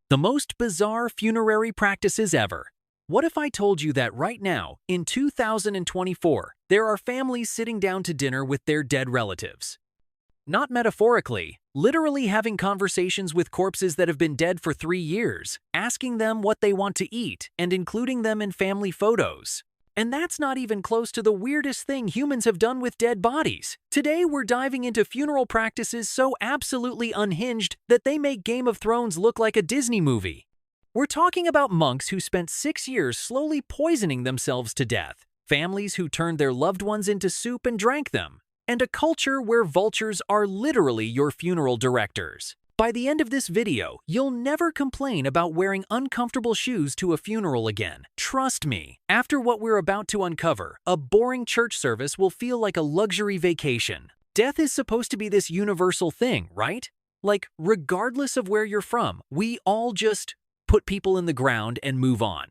The most bizarre funerary practices ever. What if I told you that right now, in 2024, there are families sitting down to dinner with their dead relatives? Not metaphorically, literally having conversations with corpses that have been dead for 3 years, asking them what they want to eat, and including them in family photos. And that's not even close to the weirdest thing humans have done with dead bodies. Today, we're diving into funeral practices so absolutely unhinged that they make Game of Thrones look like a Disney movie. We're talking about monks who spent 6 years slowly poisoning themselves to death, families who turned their loved ones into soup and drank them, and a culture where vultures are literally your funeral directors. By the end of this video, you'll never complain about wearing uncomfortable shoes to a funeral again. Trust me, after what we're about to uncover, a boring church service will feel like a luxury vacation. Death is supposed to be this universal thing, right? Like, regardless of where you're from, we all just put people in the ground and move on.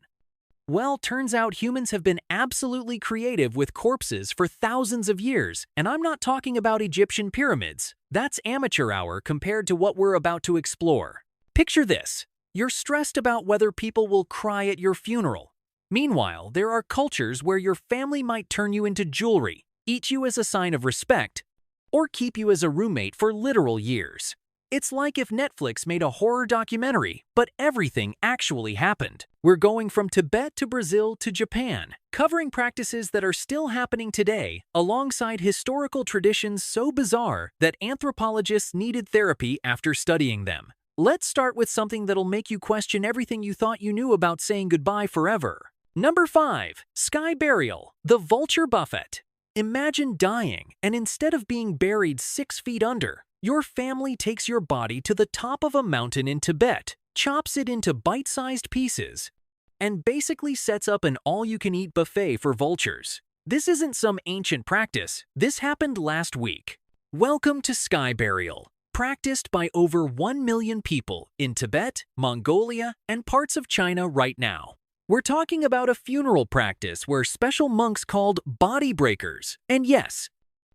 Well, turns out humans have been absolutely creative with corpses for thousands of years, and I'm not talking about Egyptian pyramids. That's amateur hour compared to what we're about to explore. Picture this. You're stressed about whether people will cry at your funeral. Meanwhile, there are cultures where your family might turn you into jewelry, eat you as a sign of respect, or keep you as a roommate for literal years. It's like if Netflix made a horror documentary, but everything actually happened. We're going from Tibet to Brazil to Japan, covering practices that are still happening today, alongside historical traditions so bizarre that anthropologists needed therapy after studying them. Let's start with something that'll make you question everything you thought you knew about saying goodbye forever. Number 5. Sky Burial, the Vulture Buffet. Imagine dying, and instead of being buried 6 feet under, your family takes your body to the top of a mountain in Tibet, chops it into bite-sized pieces, and basically sets up an all-you-can-eat buffet for vultures. This isn't some ancient practice. This happened last week. Welcome to Sky Burial, practiced by over 1 million people in Tibet, Mongolia, and parts of China right now. We're talking about a funeral practice where special monks called body breakers, and yes,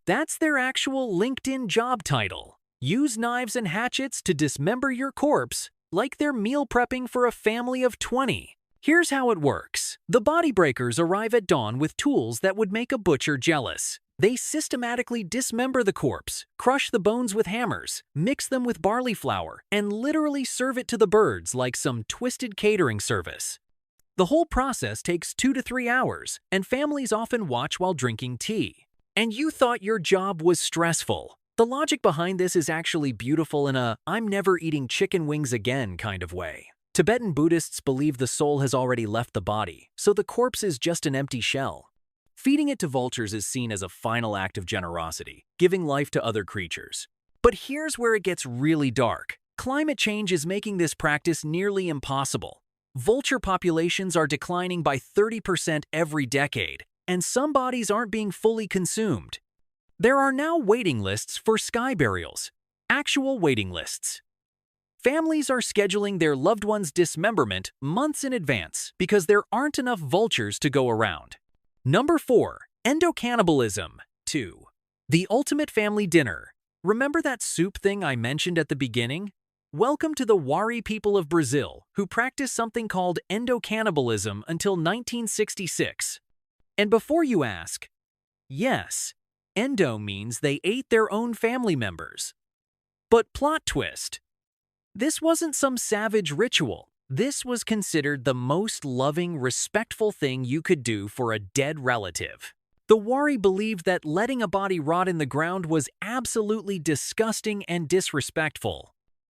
that's their actual LinkedIn job title, use knives and hatchets to dismember your corpse like they're meal prepping for a family of 20. Here's how it works. The body breakers arrive at dawn with tools that would make a butcher jealous. They systematically dismember the corpse, crush the bones with hammers, mix them with barley flour, and literally serve it to the birds like some twisted catering service. The whole process takes 2 to 3 hours, and families often watch while drinking tea. And you thought your job was stressful. The logic behind this is actually beautiful in a "I'm never eating chicken wings again" kind of way. Tibetan Buddhists believe the soul has already left the body, so the corpse is just an empty shell. Feeding it to vultures is seen as a final act of generosity, giving life to other creatures. But here's where it gets really dark. Climate change is making this practice nearly impossible. Vulture populations are declining by 30% every decade, and some bodies aren't being fully consumed. There are now waiting lists for sky burials, actual waiting lists. Families are scheduling their loved ones' dismemberment months in advance because there aren't enough vultures to go around. Number 4. Endocannibalism. 2. The ultimate family dinner. Remember that soup thing I mentioned at the beginning? Welcome to the Wari people of Brazil, who practiced something called endocannibalism until 1966. And before you ask, yes, endo means they ate their own family members. But plot twist. This wasn't some savage ritual. This was considered the most loving, respectful thing you could do for a dead relative. The Wari believed that letting a body rot in the ground was absolutely disgusting and disrespectful.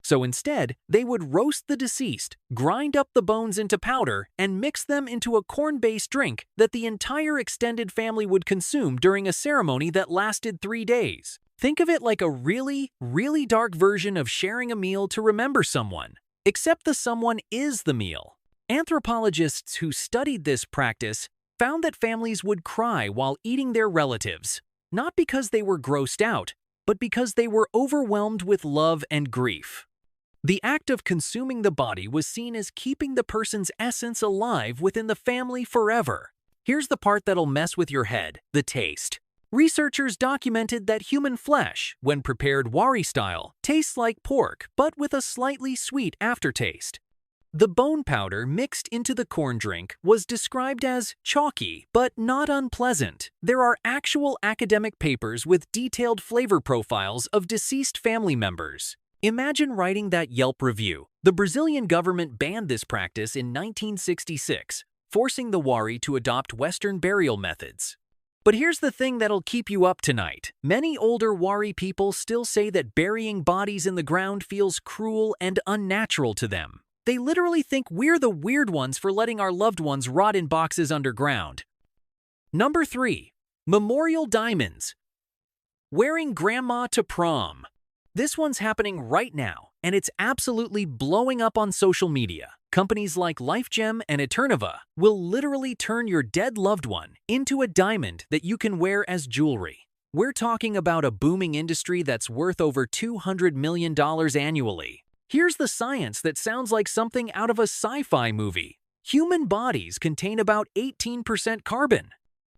So instead, they would roast the deceased, grind up the bones into powder, and mix them into a corn-based drink that the entire extended family would consume during a ceremony that lasted 3 days. Think of it like a really, really dark version of sharing a meal to remember someone, except the someone is the meal. Anthropologists who studied this practice found that families would cry while eating their relatives, not because they were grossed out, but because they were overwhelmed with love and grief. The act of consuming the body was seen as keeping the person's essence alive within the family forever. Here's the part that'll mess with your head: the taste. Researchers documented that human flesh, when prepared Wari style, tastes like pork but with a slightly sweet aftertaste. The bone powder mixed into the corn drink was described as chalky, but not unpleasant. There are actual academic papers with detailed flavor profiles of deceased family members. Imagine writing that Yelp review. The Brazilian government banned this practice in 1966, forcing the Wari to adopt Western burial methods. But here's the thing that'll keep you up tonight. Many older Wari people still say that burying bodies in the ground feels cruel and unnatural to them. They literally think we're the weird ones for letting our loved ones rot in boxes underground. Number 3. Memorial diamonds. Wearing grandma to prom. This one's happening right now, and it's absolutely blowing up on social media. Companies like LifeGem and Eternova will literally turn your dead loved one into a diamond that you can wear as jewelry. We're talking about a booming industry that's worth over $200 million annually. Here's the science that sounds like something out of a sci-fi movie. Human bodies contain about 18% carbon.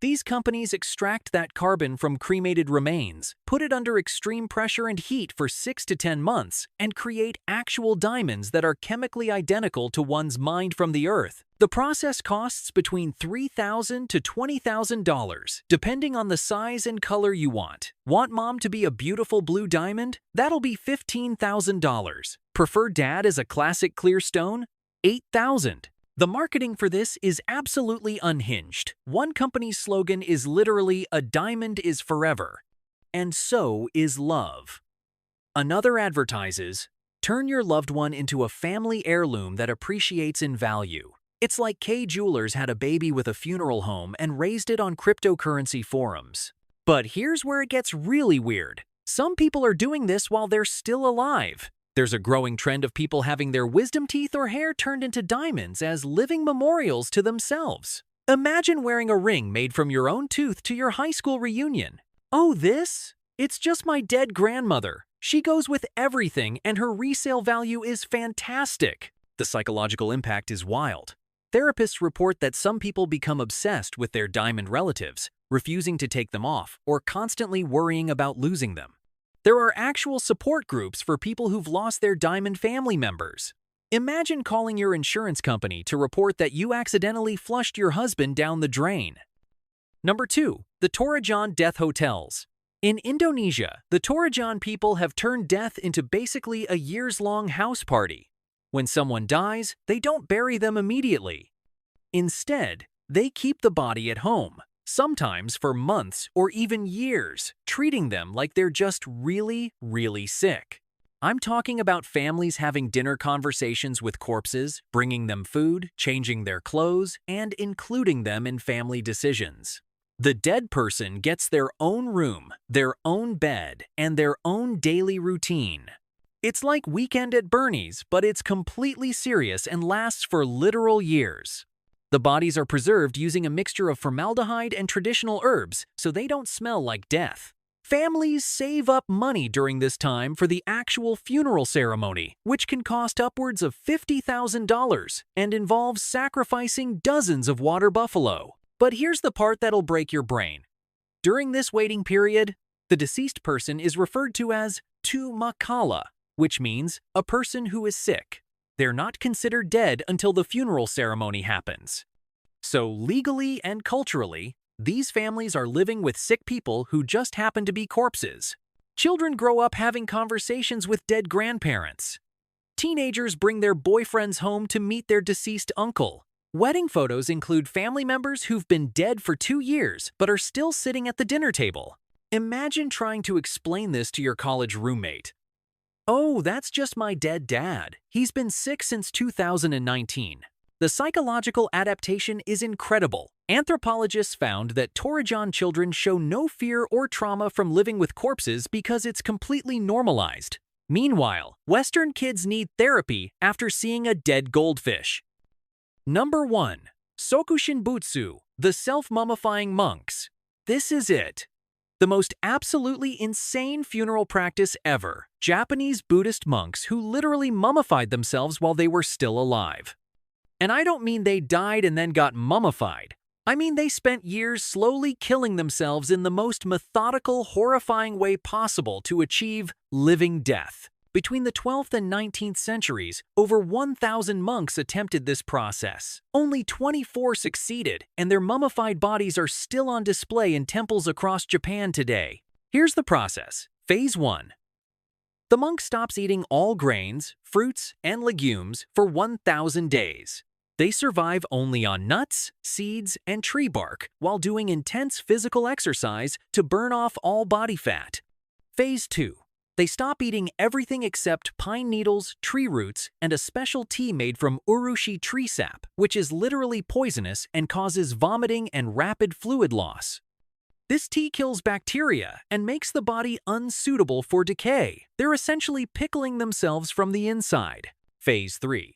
These companies extract that carbon from cremated remains, put it under extreme pressure and heat for 6 to 10 months, and create actual diamonds that are chemically identical to ones mined from the earth. The process costs between $3,000 to $20,000, depending on the size and color you want. Want mom to be a beautiful blue diamond? That'll be $15,000. Prefer dad as a classic clear stone? $8,000. The marketing for this is absolutely unhinged. One company's slogan is literally, "A diamond is forever," and so is love. Another advertises, "Turn your loved one into a family heirloom that appreciates in value." It's like Kay Jewelers had a baby with a funeral home and raised it on cryptocurrency forums. But here's where it gets really weird. Some people are doing this while they're still alive. There's a growing trend of people having their wisdom teeth or hair turned into diamonds as living memorials to themselves. Imagine wearing a ring made from your own tooth to your high school reunion. "Oh, this? It's just my dead grandmother. She goes with everything and her resale value is fantastic." The psychological impact is wild. Therapists report that some people become obsessed with their diamond relatives, refusing to take them off or constantly worrying about losing them. There are actual support groups for people who've lost their diamond family members. Imagine calling your insurance company to report that you accidentally flushed your husband down the drain. Number 2. The Torajan Death Hotels. In Indonesia, the Torajan people have turned death into basically a years-long house party. When someone dies, they don't bury them immediately. Instead, they keep the body at home, sometimes for months or even years, treating them like they're just really, really sick. I'm talking about families having dinner conversations with corpses, bringing them food, changing their clothes, and including them in family decisions. The dead person gets their own room, their own bed, and their own daily routine. It's like Weekend at Bernie's, but it's completely serious and lasts for literal years. The bodies are preserved using a mixture of formaldehyde and traditional herbs, so they don't smell like death. Families save up money during this time for the actual funeral ceremony, which can cost upwards of $50,000 and involves sacrificing dozens of water buffalo. But here's the part that'll break your brain. During this waiting period, the deceased person is referred to as tu makala, which means a person who is sick. They're not considered dead until the funeral ceremony happens. So legally and culturally, these families are living with sick people who just happen to be corpses. Children grow up having conversations with dead grandparents. Teenagers bring their boyfriends home to meet their deceased uncle. Wedding photos include family members who've been dead for 2 years but are still sitting at the dinner table. Imagine trying to explain this to your college roommate. "Oh, that's just my dead dad. He's been sick since 2019. The psychological adaptation is incredible. Anthropologists found that Torajan children show no fear or trauma from living with corpses because it's completely normalized. Meanwhile, Western kids need therapy after seeing a dead goldfish. Number 1. Sokushin Butsu, the self-mummifying monks. This is it. The most absolutely insane funeral practice ever. Japanese Buddhist monks who literally mummified themselves while they were still alive. And I don't mean they died and then got mummified. I mean they spent years slowly killing themselves in the most methodical, horrifying way possible to achieve living death. Between the 12th and 19th centuries, over 1,000 monks attempted this process. Only 24 succeeded, and their mummified bodies are still on display in temples across Japan today. Here's the process. Phase 1. The monk stops eating all grains, fruits, and legumes for 1,000 days. They survive only on nuts, seeds, and tree bark while doing intense physical exercise to burn off all body fat. Phase 2. They stop eating everything except pine needles, tree roots, and a special tea made from urushi tree sap, which is literally poisonous and causes vomiting and rapid fluid loss. This tea kills bacteria and makes the body unsuitable for decay. They're essentially pickling themselves from the inside. Phase 3.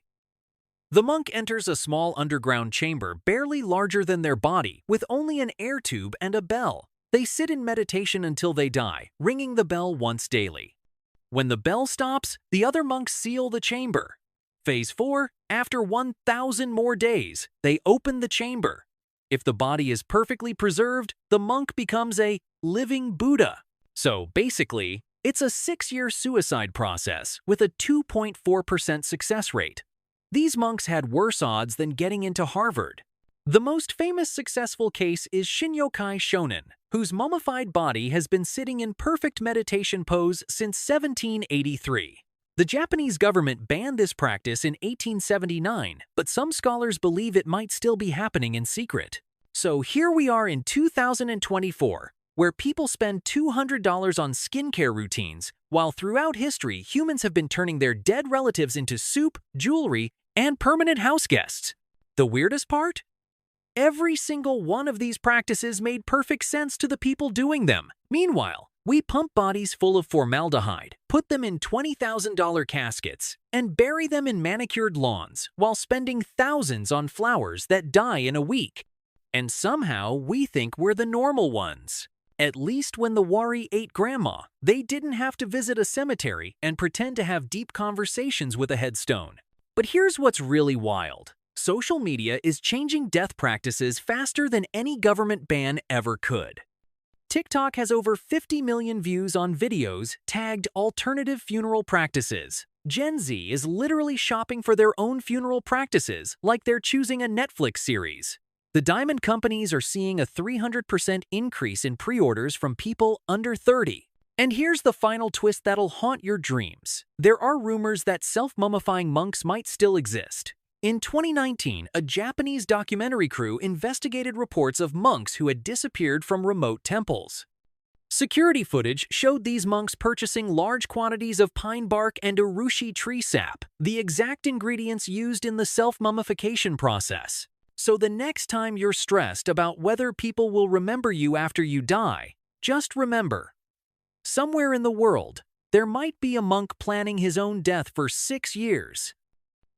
The monk enters a small underground chamber barely larger than their body, with only an air tube and a bell. They sit in meditation until they die, ringing the bell once daily. When the bell stops, the other monks seal the chamber. Phase 4. After 1,000 more days, they open the chamber. If the body is perfectly preserved, the monk becomes a living Buddha. So basically, it's a 6-year suicide process with a 2.4% success rate. These monks had worse odds than getting into Harvard. The most famous successful case is Shinyokai Shonin, whose mummified body has been sitting in perfect meditation pose since 1783. The Japanese government banned this practice in 1879, but some scholars believe it might still be happening in secret. So here we are in 2024, where people spend $200 on skincare routines, while throughout history humans have been turning their dead relatives into soup, jewelry, and permanent house guests. The weirdest part? Every single one of these practices made perfect sense to the people doing them. Meanwhile, we pump bodies full of formaldehyde, put them in $20,000 caskets, and bury them in manicured lawns while spending thousands on flowers that die in a week. And somehow we think we're the normal ones. At least when the Wari ate grandma, they didn't have to visit a cemetery and pretend to have deep conversations with a headstone. But here's what's really wild. Social media is changing death practices faster than any government ban ever could. TikTok has over 50 million views on videos tagged alternative funeral practices. Gen Z is literally shopping for their own funeral practices like they're choosing a Netflix series. The diamond companies are seeing a 300% increase in pre-orders from people under 30. And here's the final twist that'll haunt your dreams. There are rumors that self-mummifying monks might still exist. In 2019, a Japanese documentary crew investigated reports of monks who had disappeared from remote temples. Security footage showed these monks purchasing large quantities of pine bark and urushi tree sap, the exact ingredients used in the self-mummification process. So the next time you're stressed about whether people will remember you after you die, just remember, somewhere in the world, there might be a monk planning his own death for 6 years.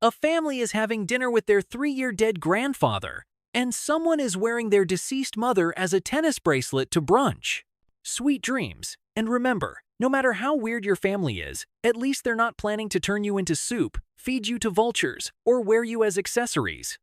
A family is having dinner with their 3-year dead grandfather, and someone is wearing their deceased mother as a tennis bracelet to brunch. Sweet dreams, and remember, no matter how weird your family is, at least they're not planning to turn you into soup, feed you to vultures, or wear you as accessories.